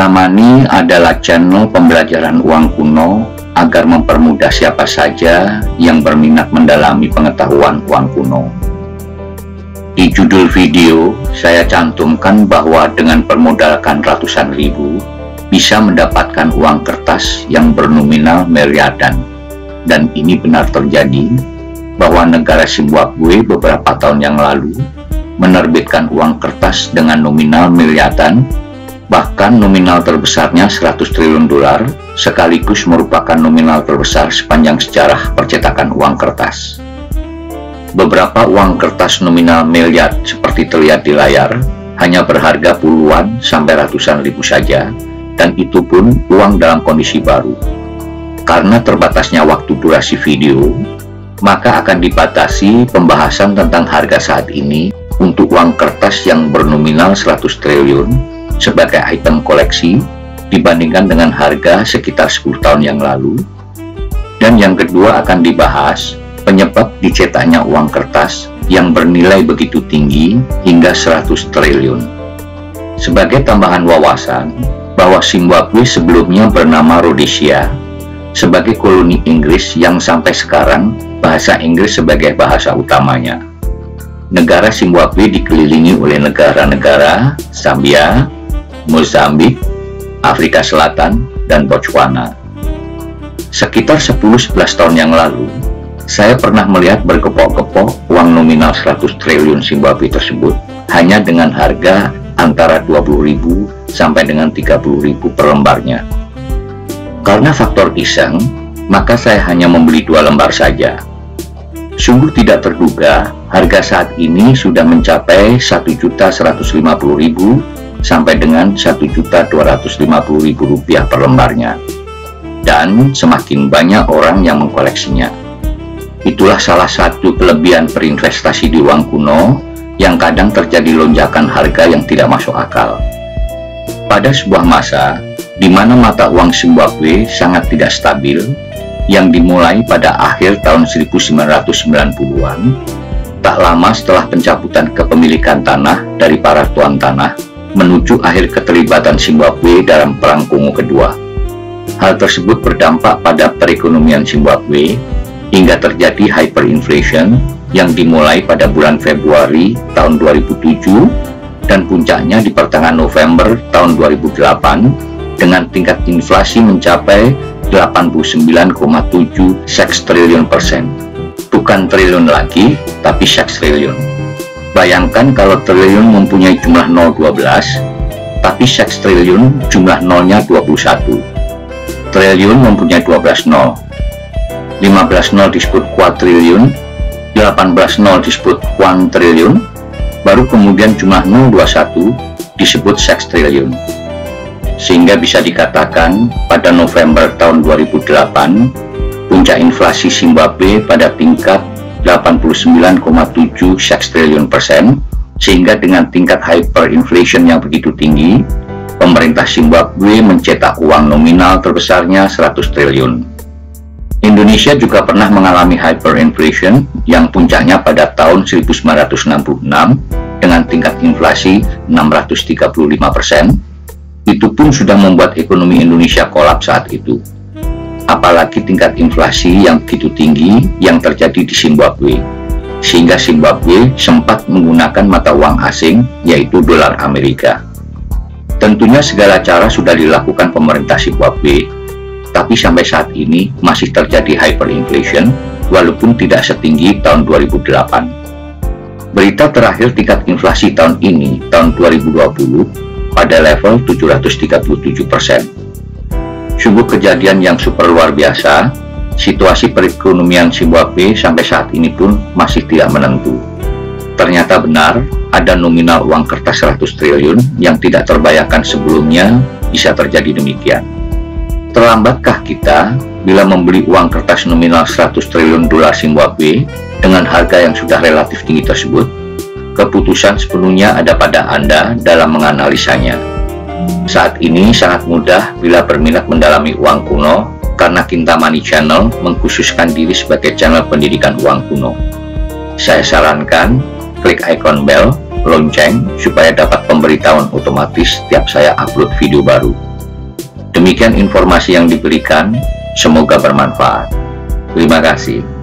Kintamani adalah channel pembelajaran uang kuno agar mempermudah siapa saja yang berminat mendalami pengetahuan uang kuno. Di judul video, saya cantumkan bahwa dengan permodalkan ratusan ribu, bisa mendapatkan uang kertas yang bernominal miliaran. Dan ini benar terjadi, bahwa negara Zimbabwe beberapa tahun yang lalu menerbitkan uang kertas dengan nominal miliaran, bahkan nominal terbesarnya 100 triliun dolar, sekaligus merupakan nominal terbesar sepanjang sejarah percetakan uang kertas. Beberapa uang kertas nominal miliar seperti terlihat di layar, hanya berharga puluhan sampai ratusan ribu saja, dan itu pun uang dalam kondisi baru. Karena terbatasnya waktu durasi video, maka akan dibatasi pembahasan tentang harga saat ini untuk uang kertas yang bernominal 100 triliun, sebagai item koleksi dibandingkan dengan harga sekitar 10 tahun yang lalu. Dan yang kedua akan dibahas penyebab dicetaknya uang kertas yang bernilai begitu tinggi hingga 100 triliun. Sebagai tambahan wawasan bahwa Zimbabwe sebelumnya bernama Rhodesia sebagai koloni Inggris yang sampai sekarang bahasa Inggris sebagai bahasa utamanya. Negara Zimbabwe dikelilingi oleh negara-negara Zambia, Mozambik, Afrika Selatan, dan Botswana. Sekitar 10-11 tahun yang lalu, saya pernah melihat bergepok-gepok uang nominal 100 triliun Zimbabwe tersebut hanya dengan harga antara 20.000 sampai dengan 30.000 per lembarnya. Karena faktor iseng, maka saya hanya membeli 2 lembar saja. Sungguh tidak terduga, harga saat ini sudah mencapai 1.150.000 sampai dengan 1.250.000 rupiah per lembarnya. Dan semakin banyak orang yang mengkoleksinya. Itulah salah satu kelebihan berinvestasi di uang kuno yang kadang terjadi lonjakan harga yang tidak masuk akal. Pada sebuah masa di mana mata uang Zimbabwe sangat tidak stabil, yang dimulai pada akhir tahun 1990-an, tak lama setelah pencabutan kepemilikan tanah dari para tuan tanah, menuju akhir keterlibatan Zimbabwe dalam Perang Kongo Kedua. Hal tersebut berdampak pada perekonomian Zimbabwe hingga terjadi hyperinflation yang dimulai pada bulan Februari tahun 2007 dan puncaknya di pertengahan November tahun 2008 dengan tingkat inflasi mencapai 89,7 triliun persen. Bukan triliun lagi, tapi triliun. Bayangkan kalau triliun mempunyai jumlah 0,12, tapi triliun jumlah nolnya 21. Triliun mempunyai 12 nol. 15 nol disebut kuadriliun, 18 nol disebut kuantriliun, baru kemudian jumlah 021 disebut triliun. Sehingga bisa dikatakan pada November tahun 2008, puncak inflasi Zimbabwe pada tingkat 89,7 triliun persen, sehingga dengan tingkat hyperinflation yang begitu tinggi, pemerintah Zimbabwe mencetak uang nominal terbesarnya 100 triliun. Indonesia juga pernah mengalami hyperinflation yang puncaknya pada tahun 1966 dengan tingkat inflasi 635%. Itu pun sudah membuat ekonomi Indonesia kolaps saat itu. Apalagi tingkat inflasi yang begitu tinggi yang terjadi di Zimbabwe, sehingga Zimbabwe sempat menggunakan mata uang asing yaitu dolar Amerika. Tentunya segala cara sudah dilakukan pemerintah Zimbabwe, tapi sampai saat ini masih terjadi hyperinflation walaupun tidak setinggi tahun 2008. Berita terakhir tingkat inflasi tahun ini, tahun 2020, pada level 737%. Sungguh kejadian yang super luar biasa. Situasi perekonomian Zimbabwe sampai saat ini pun masih tidak menentu. Ternyata benar, ada nominal uang kertas 100 triliun yang tidak terbayangkan sebelumnya bisa terjadi demikian. Terlambatkah kita bila membeli uang kertas nominal 100 triliun dolar Zimbabwe dengan harga yang sudah relatif tinggi tersebut? Keputusan sepenuhnya ada pada Anda dalam menganalisanya. Saat ini sangat mudah bila berminat mendalami uang kuno karena Kintamani Channel mengkhususkan diri sebagai channel pendidikan uang kuno. Saya sarankan klik icon bell, lonceng, supaya dapat pemberitahuan otomatis setiap saya upload video baru. Demikian informasi yang diberikan, semoga bermanfaat. Terima kasih.